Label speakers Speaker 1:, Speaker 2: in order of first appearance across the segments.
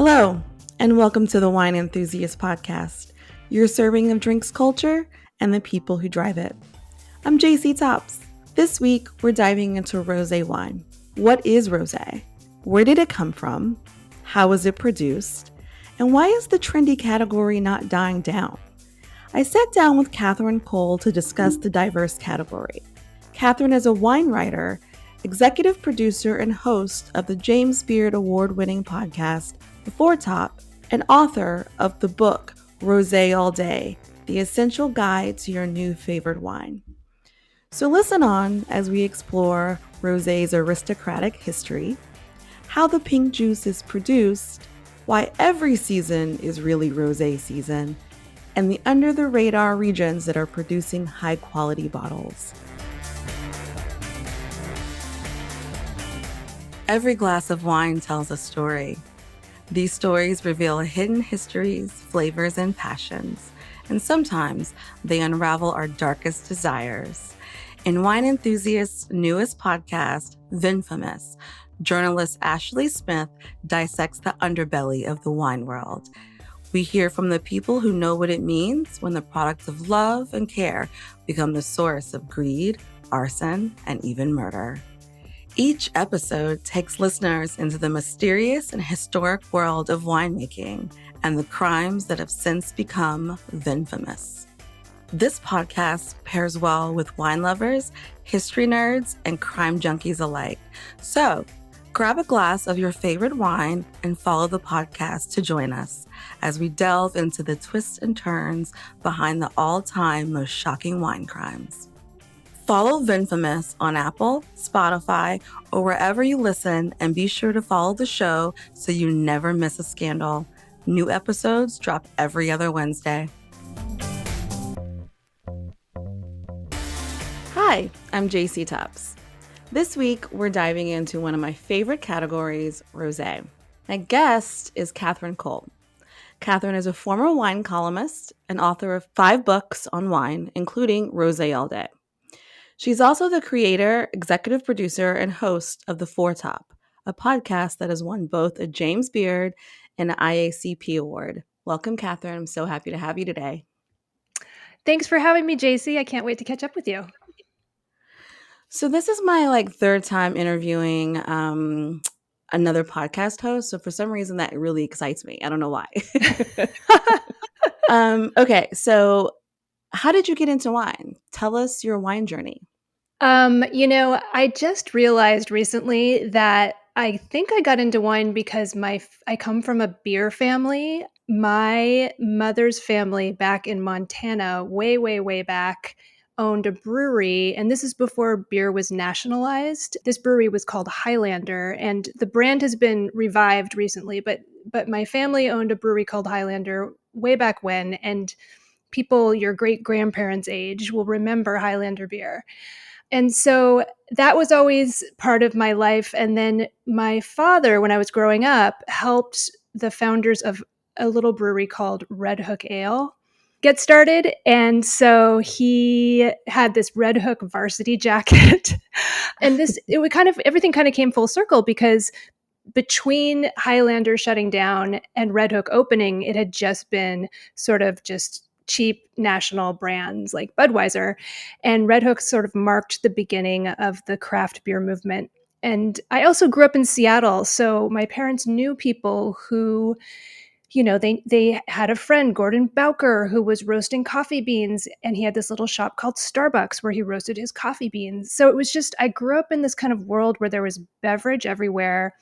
Speaker 1: Hello, and welcome to the Wine Enthusiast Podcast, your serving of drinks culture and the people who drive it. I'm JC Tops. This week, we're diving into rosé wine. What is rosé? Where did it come from? How is it produced? And why is the trendy category not dying down? I sat down with Katherine Cole to discuss the diverse category. Katherine is a wine writer, executive producer, and host of the James Beard Award-winning podcast, The Four Top, and author of the book Rosé All, The Essential Guide to Your New Favorite Wine. So listen on as we explore rosé's aristocratic history, how the pink juice is produced, why every season is really rosé season, and the under-the-radar regions that are producing high-quality bottles. Every glass of wine tells a story. These stories reveal hidden histories, flavors, and passions, and sometimes they unravel our darkest desires. In Wine Enthusiast's newest podcast, Zinfamous, journalist Ashley Smith dissects the underbelly of the wine world. We hear from the people who know what it means when the products of love and care become the source of greed, arson, and even murder. Each episode takes listeners into the mysterious and historic world of winemaking and the crimes that have since become Zinfamous. This podcast pairs well with wine lovers, history nerds, and crime junkies alike. So, grab a glass of your favorite wine and follow the podcast to join us as we delve into the twists and turns behind the all-time most shocking wine crimes. Follow Zinfamous on Apple, Spotify, or wherever you listen, and be sure to follow the show so you never miss a scandal. New episodes drop every other Wednesday. Hi, I'm JC Tops. This week, we're diving into one of my favorite categories, rosé. My guest is Katherine Cole. Katherine is a former wine columnist and author of 5 books on wine, including Rosé All. She's also the creator, executive producer, and host of The Four Top, a podcast that has won both a James Beard and an IACP award. Welcome, Katherine. I'm so happy to have you today.
Speaker 2: Thanks for having me, JC. I can't wait to catch up with you.
Speaker 1: So this is my third time interviewing another podcast host. So for some reason that really excites me. I don't know why. Okay, so how did you get into wine? Tell us your wine journey.
Speaker 2: I just realized recently that I think I got into wine because I come from a beer family. My mother's family back in Montana, way, way, way back, owned a brewery, and this is before beer was nationalized. This brewery was called Highlander, and the brand has been revived recently, but my family owned a brewery called Highlander way back when, and people your great-grandparents' age will remember Highlander beer. And so that was always part of my life. And then my father, when I was growing up, helped the founders of a little brewery called Red Hook Ale get started. And so he had this Red Hook varsity jacket. And everything kind of came full circle because between Highlander shutting down and Red Hook opening, it had just been sort of just cheap national brands like Budweiser, and Red Hook sort of marked the beginning of the craft beer movement. And I also grew up in Seattle, so my parents knew people who, they had a friend, Gordon Bowker, who was roasting coffee beans, and he had this little shop called Starbucks where he roasted his coffee beans. So it was just, I grew up in this kind of world where there was beverage everywhere.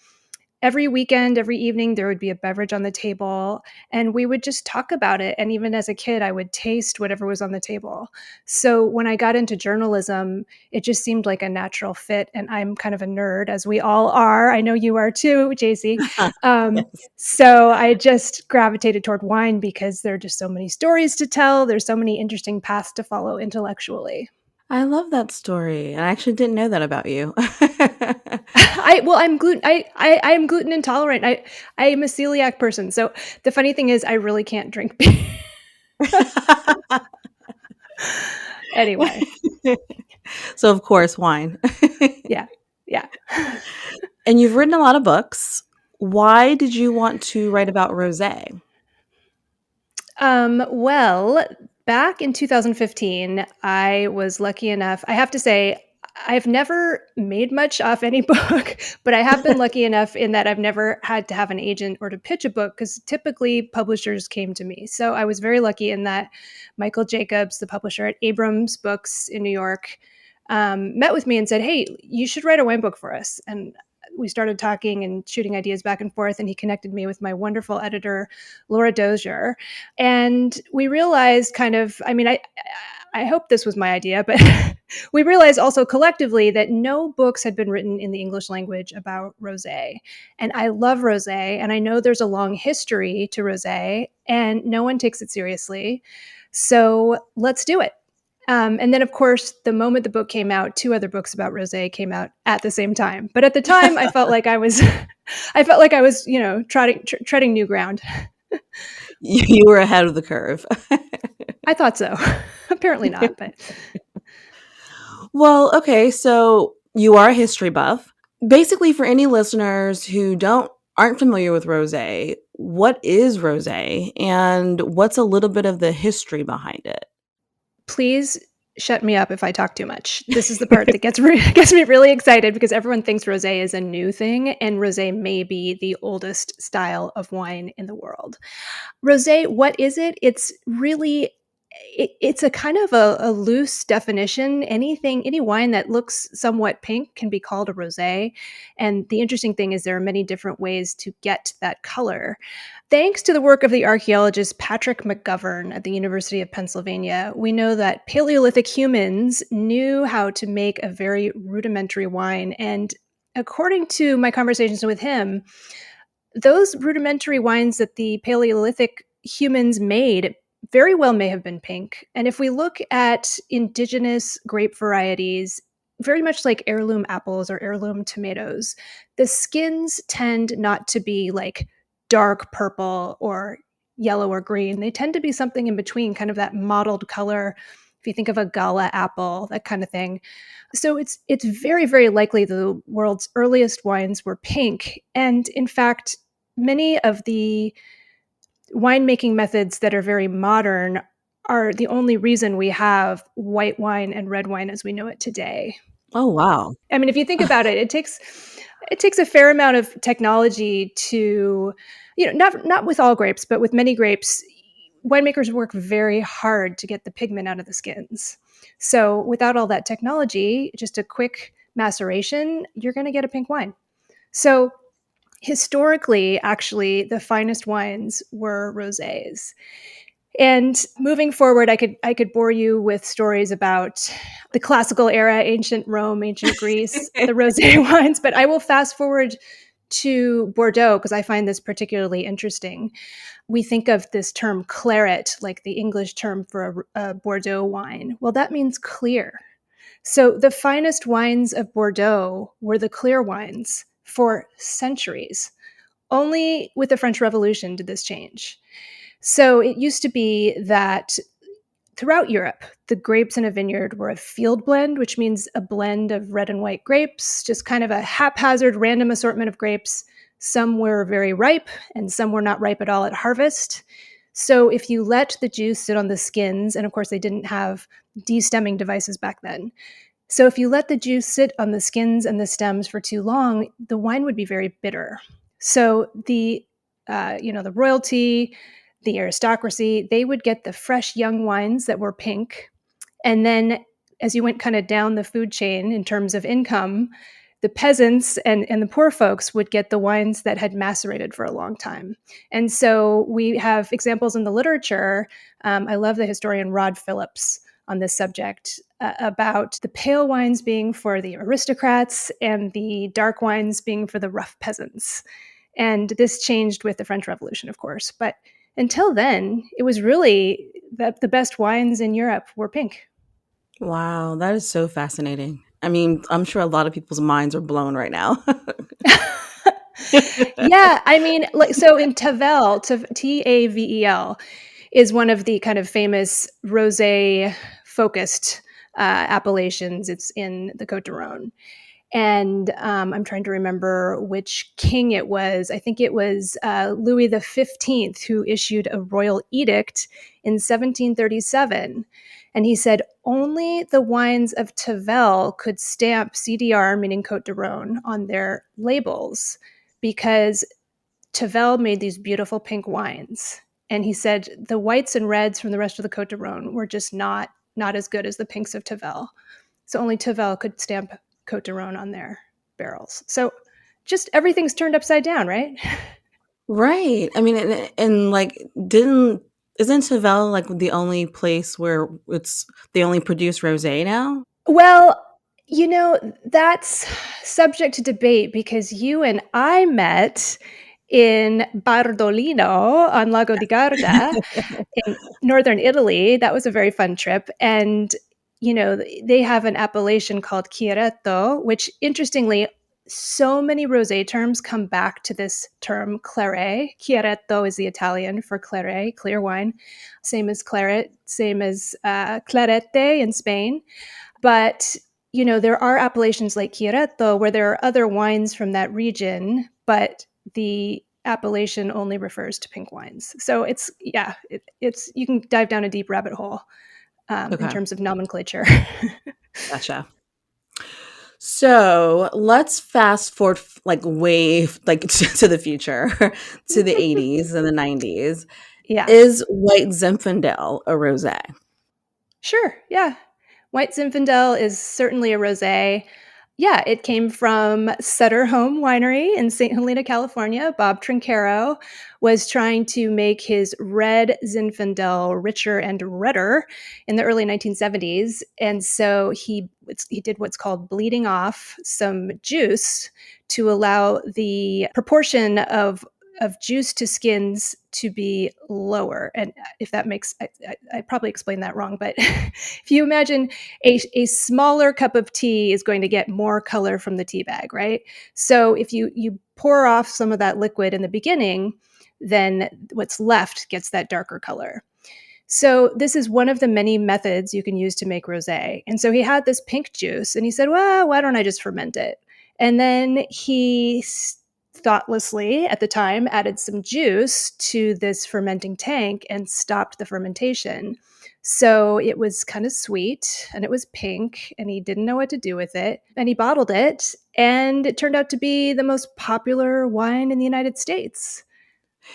Speaker 2: Every weekend, every evening, there would be a beverage on the table, and we would just talk about it. And even as a kid, I would taste whatever was on the table. So when I got into journalism, it just seemed like a natural fit. And I'm kind of a nerd, as we all are. I know you are too, JC.
Speaker 1: Yes.
Speaker 2: So I just gravitated toward wine because there are just so many stories to tell. There's so many interesting paths to follow intellectually.
Speaker 1: I love that story. I actually didn't know that about you.
Speaker 2: I'm gluten intolerant. I am a celiac person. So the funny thing is I really can't drink beer. Anyway.
Speaker 1: So of course, wine.
Speaker 2: Yeah.
Speaker 1: And you've written a lot of books. Why did you want to write about rosé?
Speaker 2: Well, back in 2015, I was lucky enough. I have to say, I've never made much off any book, but I have been lucky enough in that I've never had to have an agent or to pitch a book because typically publishers came to me. So I was very lucky in that Michael Jacobs, the publisher at Abrams Books in New York, met with me and said, "Hey, you should write a wine book for us." And we started talking and shooting ideas back and forth. And he connected me with my wonderful editor, Laura Dozier. And we realized kind of, I hope this was my idea, but we realized also collectively that no books had been written in the English language about rosé. And I love rosé, and I know there's a long history to rosé, and no one takes it seriously. So let's do it. And then, of course, the moment the book came out, two other books about rosé came out at the same time. But at the time, I felt like I was, treading new ground.
Speaker 1: You were ahead of the curve.
Speaker 2: I thought so. Apparently not, but
Speaker 1: Well, okay, so you are a history buff. Basically, for any listeners who aren't familiar with rosé, what is rosé and what's a little bit of the history behind it?
Speaker 2: please shut me up if I talk too much. This is the part that gets me really excited because everyone thinks rosé is a new thing, and rosé may be the oldest style of wine in the world. Rosé, what is it? It's really it's a kind of a loose definition. Any wine that looks somewhat pink can be called a rosé. And the interesting thing is there are many different ways to get that color. Thanks to the work of the archaeologist Patrick McGovern at the University of Pennsylvania, we know that Paleolithic humans knew how to make a very rudimentary wine. And according to my conversations with him, those rudimentary wines that the Paleolithic humans made very well may have been pink. And if we look at indigenous grape varieties, very much like heirloom apples or heirloom tomatoes, the skins tend not to be like dark purple or yellow or green. They tend to be something in between, kind of that mottled color. If you think of a gala apple, that kind of thing. So it's very, very likely the world's earliest wines were pink. And in fact, many of the winemaking methods that are very modern are the only reason we have white wine and red wine as we know it today.
Speaker 1: Oh, wow.
Speaker 2: I mean, if you think about it, it takes a fair amount of technology to, not with all grapes, but with many grapes, winemakers work very hard to get the pigment out of the skins. So without all that technology, just a quick maceration, you're going to get a pink wine. So historically, actually, the finest wines were rosés. And moving forward, I could bore you with stories about the classical era, ancient Rome, ancient Greece, the rosé wines, but I will fast forward to Bordeaux because I find this particularly interesting. We think of this term claret, like the English term for a Bordeaux wine. Well, that means clear. So the finest wines of Bordeaux were the clear wines for centuries. Only with the French Revolution did this change. So it used to be that throughout Europe, the grapes in a vineyard were a field blend, which means a blend of red and white grapes, just kind of a haphazard, random assortment of grapes. Some were very ripe and some were not ripe at all at harvest. So if you let the juice sit on the skins, and of course they didn't have destemming devices back then. So if you let the juice sit on the skins and the stems for too long, the wine would be very bitter. So the royalty, the aristocracy, they would get the fresh young wines that were pink. And then as you went kind of down the food chain in terms of income, the peasants and the poor folks would get the wines that had macerated for a long time. And so we have examples in the literature. I love the historian Rod Phillips on this subject about the pale wines being for the aristocrats and the dark wines being for the rough peasants. And this changed with the French Revolution, of course. But until then, it was really that the best wines in Europe were pink.
Speaker 1: Wow, that is so fascinating. I mean, I'm sure a lot of people's minds are blown right now.
Speaker 2: Yeah, I mean, like so in Tavel, Tavel is one of the kind of famous rosé focused appellations. It's in the Côte d'Rône. And I'm trying to remember which king it was. I think it was Louis XV who issued a royal edict in 1737. And he said only the wines of Tavel could stamp CDR, meaning Côte de Rhône, on their labels because Tavel made these beautiful pink wines. And he said the whites and reds from the rest of the Côte de Rhône were just not as good as the pinks of Tavel. So only Tavel could stamp Côte de Rhône on their barrels. So just everything's turned upside down, right?
Speaker 1: Right. I mean, and like, didn't isn't Chevelle like the only place where they only produce rosé now?
Speaker 2: Well, that's subject to debate because you and I met in Bardolino on Lago di Garda in northern Italy. That was a very fun trip. And, they have an appellation called Chiaretto, which interestingly, so many rosé terms come back to this term claret. Chiaretto is the Italian for claret, clear wine. Same as claret, same as clarete in Spain. But, there are appellations like Chiaretto where there are other wines from that region, but the appellation only refers to pink wines. So it's you can dive down a deep rabbit hole in
Speaker 1: Okay,
Speaker 2: terms of nomenclature.
Speaker 1: gotcha. So let's fast forward like way like to the future, to the 80s and the 90s.
Speaker 2: Yeah,
Speaker 1: Is white Zinfandel a rosé?
Speaker 2: sure. Yeah. White Zinfandel is certainly a rosé. Yeah, it came from Sutter Home Winery in St. Helena, California. Bob Trincaro was trying to make his red Zinfandel richer and redder in the early 1970s. And so he did what's called bleeding off some juice to allow the proportion of juice to skins to be lower. And if that makes, I probably explained that wrong, but if you imagine a smaller cup of tea is going to get more color from the tea bag, right? So if you pour off some of that liquid in the beginning, then what's left gets that darker color. So this is one of the many methods you can use to make rosé. And so he had this pink juice and he said, well, why don't I just ferment it? And then he thoughtlessly at the time added some juice to this fermenting tank and stopped the fermentation. So it was kind of sweet and it was pink and he didn't know what to do with it. And he bottled it and it turned out to be the most popular wine in the United States.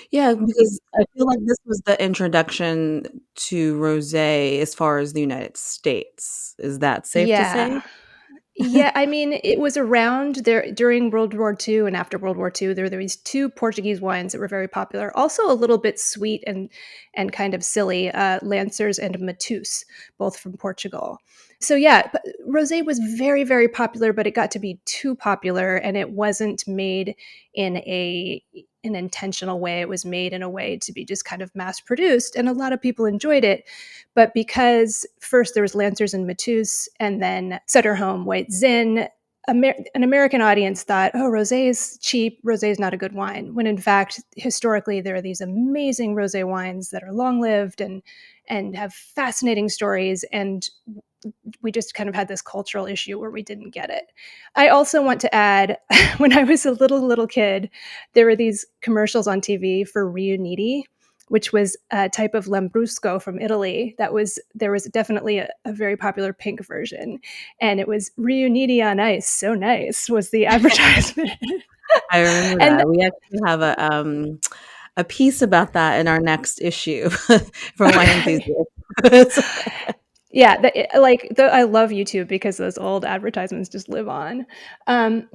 Speaker 1: Yeah, because I feel like this was the introduction to rosé as far as the United States. Is that safe to say?
Speaker 2: Yeah. Yeah, I mean, it was around there during World War II and after World War II. There were these two Portuguese wines that were very popular, also a little bit sweet and kind of silly, Lancers and Mateus, both from Portugal. So yeah, rosé was very, very popular, but it got to be too popular, and it wasn't made in an intentional way. It was made in a way to be just kind of mass produced, and a lot of people enjoyed it. But because first there was Lancers and Mateus, and then Sutter Home White Zin, an American audience thought, oh, rosé is cheap, rosé is not a good wine. When in fact, historically, there are these amazing rosé wines that are long lived and have fascinating stories. And we just kind of had this cultural issue where we didn't get it. I also want to add, when I was a little kid, there were these commercials on TV for Riuniti, which was a type of Lambrusco from Italy. There was definitely a very popular pink version, and it was Riuniti on ice. So nice was the advertisement.
Speaker 1: I remember
Speaker 2: And
Speaker 1: that. We actually have a piece about that in our next issue from Wine
Speaker 2: okay.
Speaker 1: Enthusiast.
Speaker 2: Yeah, I love YouTube because those old advertisements just live on.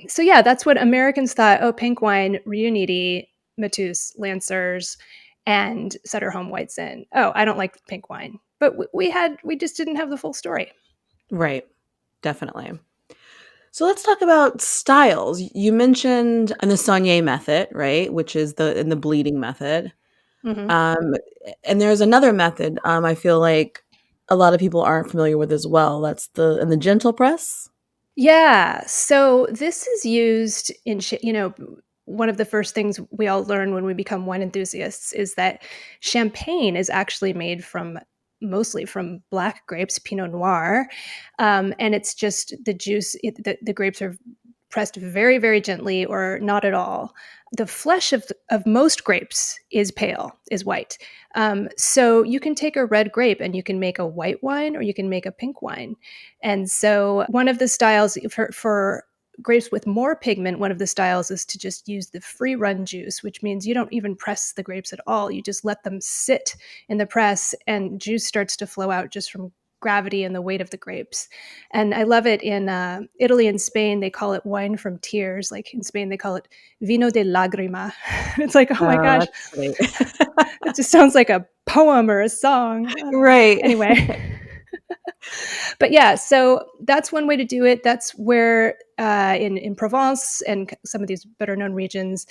Speaker 2: So yeah, that's what Americans thought. Oh, pink wine, Riuniti, Mateus, Lancers, and Sutter Home White Zin. Oh, I don't like pink wine, but we just didn't have the full story.
Speaker 1: Right, definitely. So let's talk about styles. You mentioned the Saunier method, right, which is the bleeding method.
Speaker 2: Hmm.
Speaker 1: Um, and there's another method, I feel like a lot of people aren't familiar with as well. That's the gentle press?
Speaker 2: Yeah. So this is used one of the first things we all learn when we become wine enthusiasts is that champagne is actually made from mostly from black grapes, Pinot Noir, and it's just the juice. The grapes are pressed very, very gently or not at all. The flesh of most grapes is pale, is white. So you can take a red grape and you can make a white wine or you can make a pink wine. And so one of the styles for grapes with more pigment, one of the styles is to just use the free run juice, which means you don't even press the grapes at all. You just let them sit in the press and juice starts to flow out just from gravity and the weight of the grapes. And I love it in Italy and Spain. They call it wine from tears. Like in Spain, they call it vino de lagrima. It's like, oh my
Speaker 1: Oh,
Speaker 2: gosh,
Speaker 1: that's sweet.
Speaker 2: it just sounds like a poem or a song.
Speaker 1: Right.
Speaker 2: Anyway. But yeah, so that's one way to do it. That's where in Provence and some of these better known regions,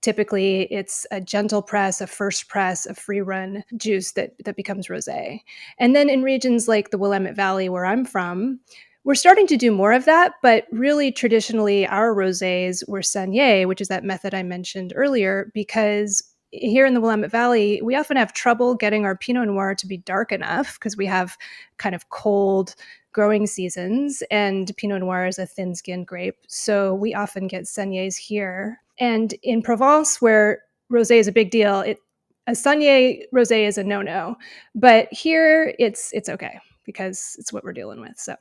Speaker 2: typically it's a gentle press, a first press, a free run juice that becomes rosé. And then in regions like the Willamette Valley, where I'm from, we're starting to do more of that, but really traditionally our rosés were saignée, which is that method I mentioned earlier, because here in the Willamette Valley, we often have trouble getting our Pinot Noir to be dark enough because we have kind of cold growing seasons, and Pinot Noir is a thin-skinned grape. So we often get saignés here. And in Provence, where rosé is a big deal, a saignée rosé is a no-no. But here, it's okay because it's what we're dealing with. So.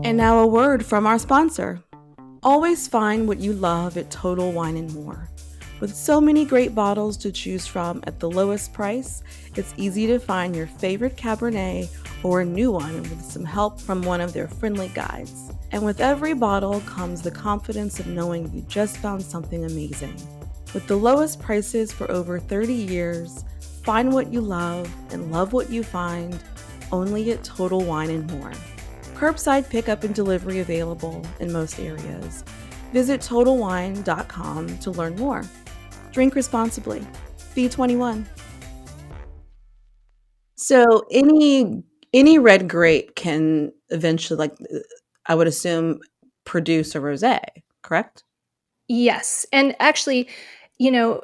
Speaker 1: And now a word from our sponsor. Always find what you love at Total Wine & More. With so many great bottles to choose from at the lowest price, it's easy to find your favorite Cabernet or a new one with some help from one of their friendly guides. And with every bottle comes the confidence of knowing you just found something amazing. With the lowest prices for over 30 years, find what you love and love what you find only at Total Wine & More. Curbside pickup and delivery available in most areas. Visit TotalWine.com to learn more. Drink responsibly. Be 21. So any red grape can eventually, like I would assume, produce a rosé, correct?
Speaker 2: Yes. And actually, you know,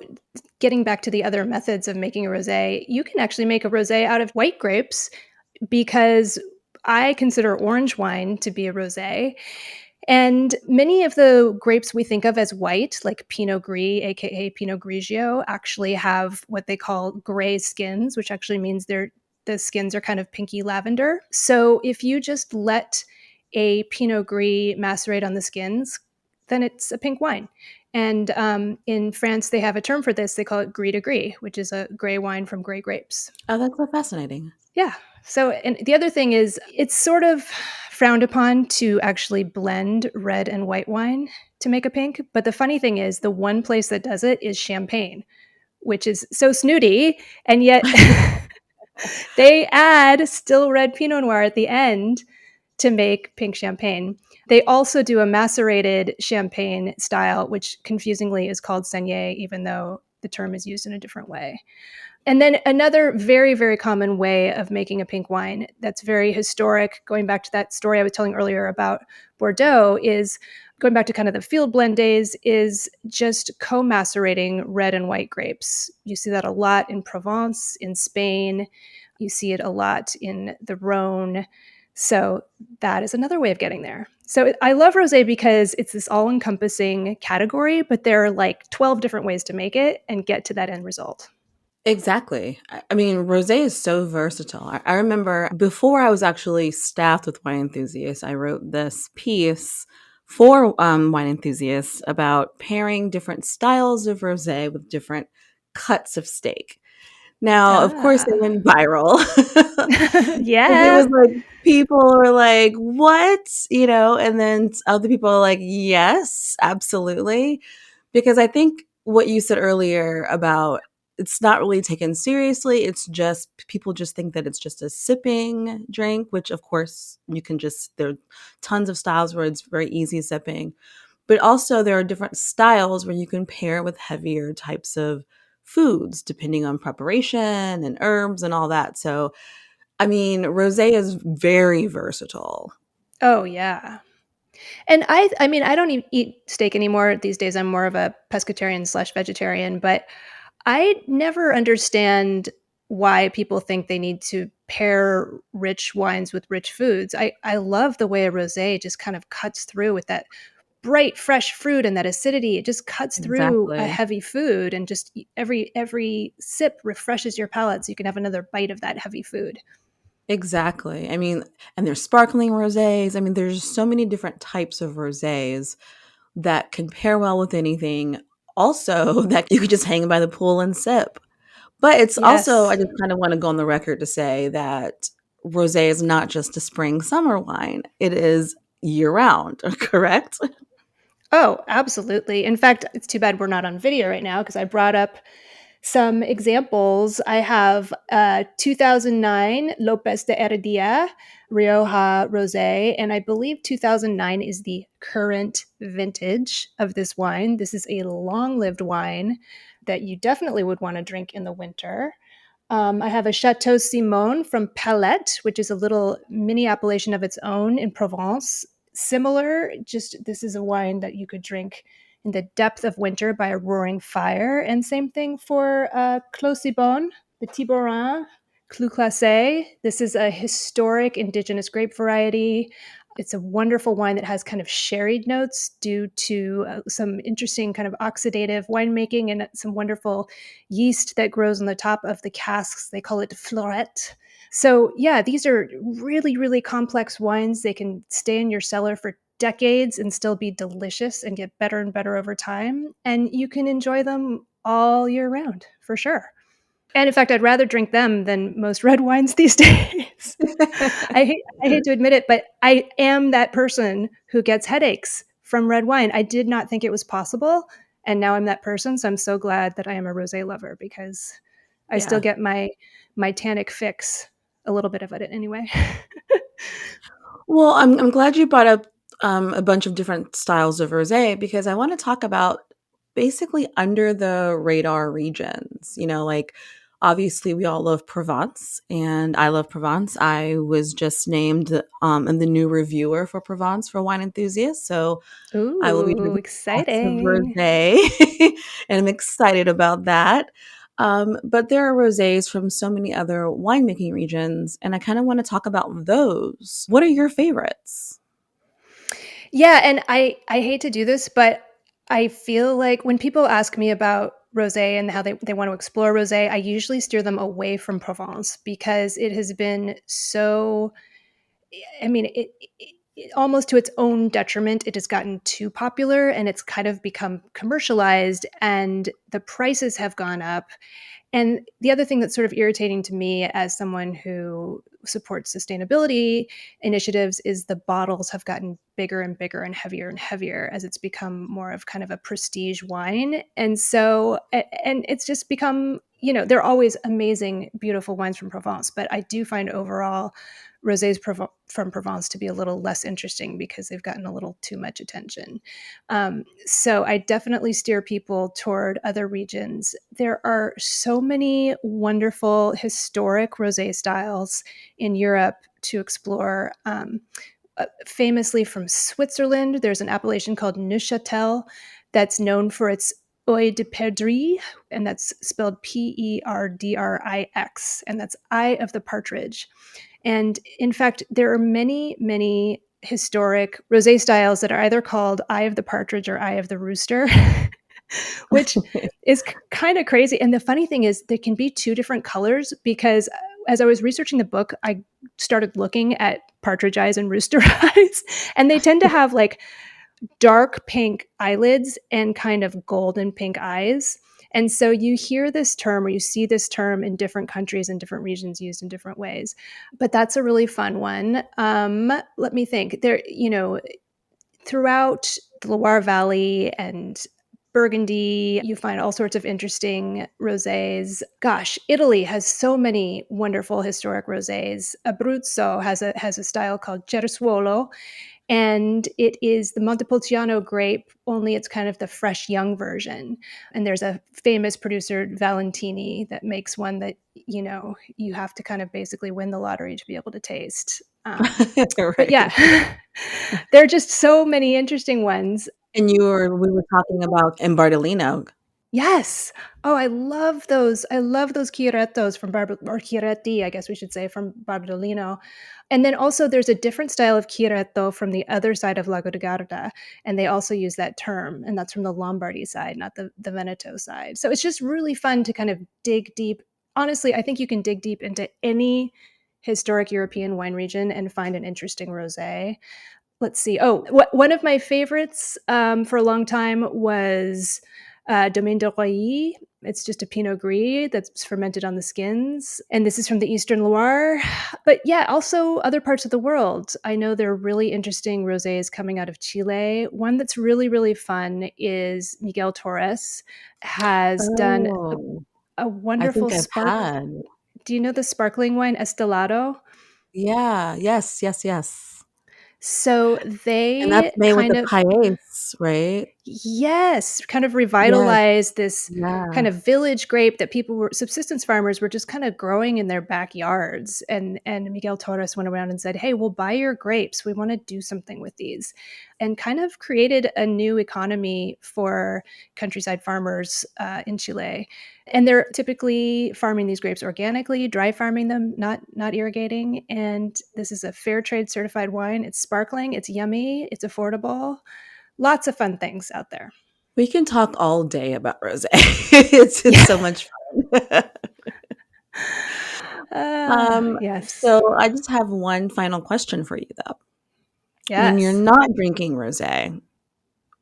Speaker 2: getting back to the other methods of making a rosé, you can actually make a rosé out of white grapes because I consider orange wine to be a rosé. And many of the grapes we think of as white, like Pinot Gris, aka Pinot Grigio, actually have what they call gray skins, which actually means the skins are kind of pinky lavender. So if you just let a Pinot Gris macerate on the skins, then it's a pink wine. And in France, they have a term for this. They call it Gris de Gris, which is a gray wine from gray grapes.
Speaker 1: Oh, that's so fascinating.
Speaker 2: Yeah. So, and the other thing is, it's sort of frowned upon to actually blend red and white wine to make a pink. But the funny thing is, the one place that does it is Champagne, which is so snooty. And yet they add still red Pinot Noir at the end to make pink champagne. They also do a macerated champagne style, which confusingly is called saignée, even though the term is used in a different way. And then another very, very common way of making a pink wine that's very historic, going back to that story I was telling earlier about Bordeaux, is going back to kind of the field blend days, is just co-macerating red and white grapes. You see that a lot in Provence, in Spain. You see it a lot in the Rhone. So that is another way of getting there. So I love rosé because it's this all-encompassing category, but there are like 12 different ways to make it and get to that end result.
Speaker 1: Exactly. I mean, rosé is so versatile. I remember before I was actually staffed with wine enthusiasts, I wrote this piece for wine enthusiasts about pairing different styles of rosé with different cuts of steak. Now, of course, they
Speaker 2: Ah.
Speaker 1: went viral. 'Cause it
Speaker 2: Yeah.
Speaker 1: was like people were like, "What?" And then other people are like, "Yes, absolutely." Because I think what you said earlier about it's not really taken seriously. It's just people just think that it's just a sipping drink, which of course there are tons of styles where it's very easy sipping. But also there are different styles where you can pair with heavier types of foods depending on preparation and herbs and all that. So, I mean, rosé is very versatile.
Speaker 2: Oh, yeah. And I mean, I don't eat steak anymore these days. I'm more of a pescatarian slash vegetarian, but I never understand why people think they need to pair rich wines with rich foods. I love the way a rosé just kind of cuts through with that bright fresh fruit and that acidity. It just cuts through a
Speaker 1: Exactly.
Speaker 2: heavy food, and just every sip refreshes your palate so you can have another bite of that heavy food.
Speaker 1: Exactly. I mean, and there's sparkling rosés. I mean, there's so many different types of rosés that can pair well with anything. Also, that you could just hang by the pool and sip. But it's also, I
Speaker 2: Yes.
Speaker 1: just kind of want to go on the record to say that rosé is not just a spring summer wine. It is year round, correct?
Speaker 2: Oh, absolutely. In fact, it's too bad we're not on video right now because I brought up some examples. I have 2009 Lopez de Heredia Rioja Rosé, and I believe 2009 is the current vintage of this wine. This is a long lived wine that you definitely would want to drink in the winter. I have a Chateau Simon from Palette, which is a little mini appellation of its own in Provence. Similar, just this is a wine that you could drink in the depth of winter by a roaring fire. And same thing for Clos Cibon, the Tiborin, Clou Classé. This is a historic indigenous grape variety. It's a wonderful wine that has kind of sherried notes due to some interesting kind of oxidative winemaking and some wonderful yeast that grows on the top of the casks. They call it florette. So, yeah, these are really, really complex wines. They can stay in your cellar for decades and still be delicious and get better and better over time. And you can enjoy them all year round for sure. And in fact, I'd rather drink them than most red wines these days. I hate to admit it, but I am that person who gets headaches from red wine. I did not think it was possible, and now I'm that person. So I'm so glad that I am a rosé lover because I still
Speaker 1: Yeah.
Speaker 2: get my tannic fix a little bit of it anyway.
Speaker 1: Well, I'm glad you brought up a bunch of different styles of rosé because I want to talk about basically under the radar regions. You know, like obviously we all love Provence, and I love Provence. I was just named in the new reviewer for Provence for wine enthusiasts, so I will be
Speaker 2: Ooh,
Speaker 1: drinking lots of
Speaker 2: exciting.
Speaker 1: rosé, and I'm excited about that. But there are rosés from so many other winemaking regions, and I kind of want to talk about those. What are your favorites?
Speaker 2: Yeah, and I hate to do this, but I feel like when people ask me about rosé and how they want to explore rosé, I usually steer them away from Provence because it has been so I mean, almost to its own detriment, it has gotten too popular and it's kind of become commercialized and the prices have gone up. And the other thing that's sort of irritating to me as someone who supports sustainability initiatives is the bottles have gotten bigger and bigger and heavier as it's become more of kind of a prestige wine. And so, and it's just become, you know, they're always amazing, beautiful wines from Provence, but I do find overall from Provence to be a little less interesting because they've gotten a little too much attention. So I definitely steer people toward other regions. There are so many wonderful historic rosé styles in Europe to explore. Famously from Switzerland, there's an appellation called Neuchâtel that's known for its Œil de Perdrix, and that's spelled Perdrix, and that's Eye of the Partridge. And in fact, there are many, many historic rosé styles that are either called Eye of the Partridge or Eye of the Rooster, which is kind of crazy. And the funny thing is, there can be two different colors because as I was researching the book, I started looking at partridge eyes and rooster eyes, and they tend to have like dark pink eyelids and kind of golden pink eyes. And so you hear this term or you see this term in different countries and different regions used in different ways. But that's a really fun one. Let me think. There, you know, throughout the Loire Valley and Burgundy, you find all sorts of interesting rosés. Gosh, Italy has so many wonderful historic rosés. Abruzzo has a style called Cersuolo, and it is the Montepulciano grape, only it's kind of the fresh young version. And there's a famous producer, Valentini, that makes one that, you know, you have to kind of basically win the lottery to be able to taste. But
Speaker 1: Right.
Speaker 2: yeah, there are just so many interesting ones.
Speaker 1: And we were talking about in Bardolino.
Speaker 2: Yes. Oh, I love those. I love those chirettos from or chiretti, I guess we should say, from Bardolino. And then also there's a different style of chiretto from the other side of Lago di Garda, and they also use that term, and that's from the Lombardy side, not the Veneto side. So it's just really fun to kind of dig deep. Honestly, I think you can dig deep into any historic European wine region and find an interesting rosé. Let's see. Oh, one of my favorites for a long time was Domaine de Roilly. It's just a Pinot Gris that's fermented on the skins. And this is from the Eastern Loire. But yeah, also other parts of the world. I know there are really interesting rosés coming out of Chile. One that's really, really fun is Miguel Torres has done
Speaker 1: Oh,
Speaker 2: a
Speaker 1: I
Speaker 2: wonderful
Speaker 1: think I've had.
Speaker 2: Do you know the sparkling wine Estelado?
Speaker 1: Yeah. Yes. Yes. Yes.
Speaker 2: So
Speaker 1: And that's
Speaker 2: they
Speaker 1: made with
Speaker 2: kind
Speaker 1: the
Speaker 2: of
Speaker 1: pailles, right?
Speaker 2: Yes, kind of
Speaker 1: Yes.
Speaker 2: revitalized this
Speaker 1: Yeah.
Speaker 2: kind of village grape that people were subsistence farmers were just kind of growing in their backyards. And Miguel Torres went around and said, "Hey, we'll buy your grapes. We want to do something with these." And kind of created a new economy for countryside farmers in Chile. And they're typically farming these grapes organically, dry farming them, not irrigating. And this is a fair trade certified wine. It's sparkling, it's yummy, it's affordable. Lots of fun things out there.
Speaker 1: We can talk all day about rosé. It's just
Speaker 2: Yeah.
Speaker 1: so much fun.
Speaker 2: Yes.
Speaker 1: So I just have one final question for you though. When you're
Speaker 2: Yes.
Speaker 1: not drinking rosé,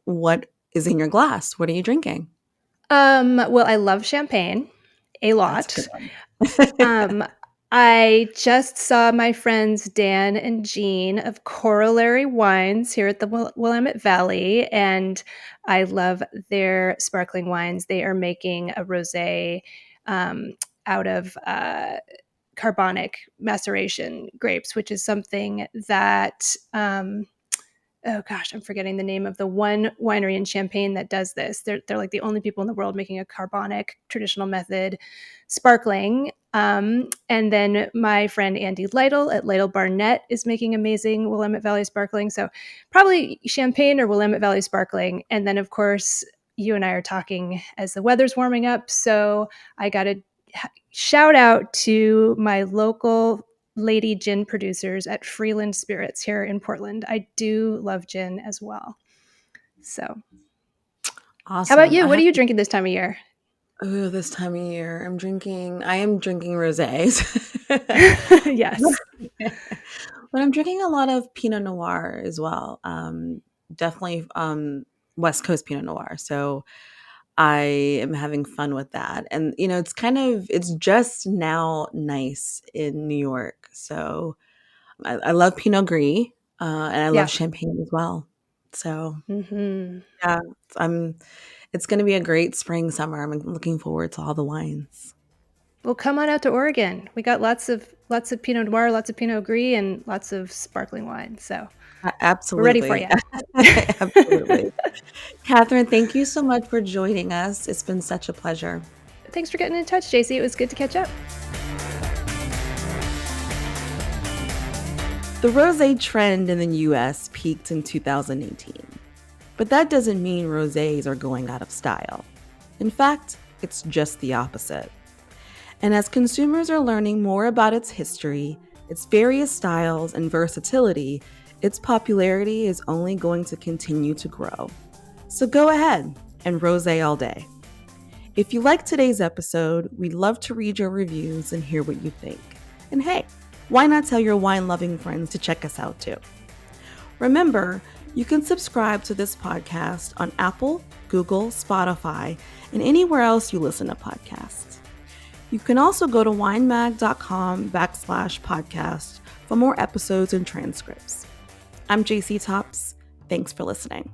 Speaker 1: what is in your glass? What are you drinking?
Speaker 2: Well, I love champagne a
Speaker 1: That's a good
Speaker 2: lot.
Speaker 1: one.
Speaker 2: Um, I just saw my friends Dan and Jean of Corollary Wines here at the Willamette Valley, and I love their sparkling wines. They are making a rosé um, out of carbonic maceration grapes, which is something that oh gosh, I'm forgetting the name of the one winery in Champagne that does this. They're like the only people in the world making a carbonic traditional method sparkling. And then my friend Andy Lytle at Lytle Barnett is making amazing Willamette Valley sparkling. So probably Champagne or Willamette Valley sparkling. And then of course you and I are talking as the weather's warming up. So I got to shout out to my local lady gin producers at Freeland Spirits here in Portland. I do love gin as well. So, how about
Speaker 1: Awesome.
Speaker 2: you?
Speaker 1: I
Speaker 2: What are
Speaker 1: have
Speaker 2: you drinking this time of year?
Speaker 1: oh, this time of year, I am drinking rosés.
Speaker 2: Yes.
Speaker 1: But I'm drinking a lot of Pinot Noir as well. Definitely West Coast Pinot Noir. So I am having fun with that. And it's just now nice in New York. So I love Pinot Gris, and I love
Speaker 2: Yeah.
Speaker 1: champagne as well. So
Speaker 2: Hmm.
Speaker 1: yeah, I'm. It's going to be a great spring summer. I'm looking forward to all the wines.
Speaker 2: Well, come on out to Oregon. We got lots of Pinot Noir, lots of Pinot Gris, and lots of sparkling wine. So we're ready for
Speaker 1: Absolutely,
Speaker 2: you.
Speaker 1: absolutely. Catherine, thank you so much for joining us. It's been such a pleasure.
Speaker 2: Thanks for getting in touch, JC. It was good to catch up.
Speaker 1: The rosé trend in the US peaked in 2018. But that doesn't mean rosés are going out of style. In fact, it's just the opposite. And as consumers are learning more about its history, its various styles, and versatility, its popularity is only going to continue to grow. So go ahead and rosé all day. If you liked today's episode, we'd love to read your reviews and hear what you think. And hey, why not tell your wine-loving friends to check us out too? Remember, you can subscribe to this podcast on Apple, Google, Spotify, and anywhere else you listen to podcasts. You can also go to winemag.com/podcast for more episodes and transcripts. I'm JC Tops. Thanks for listening.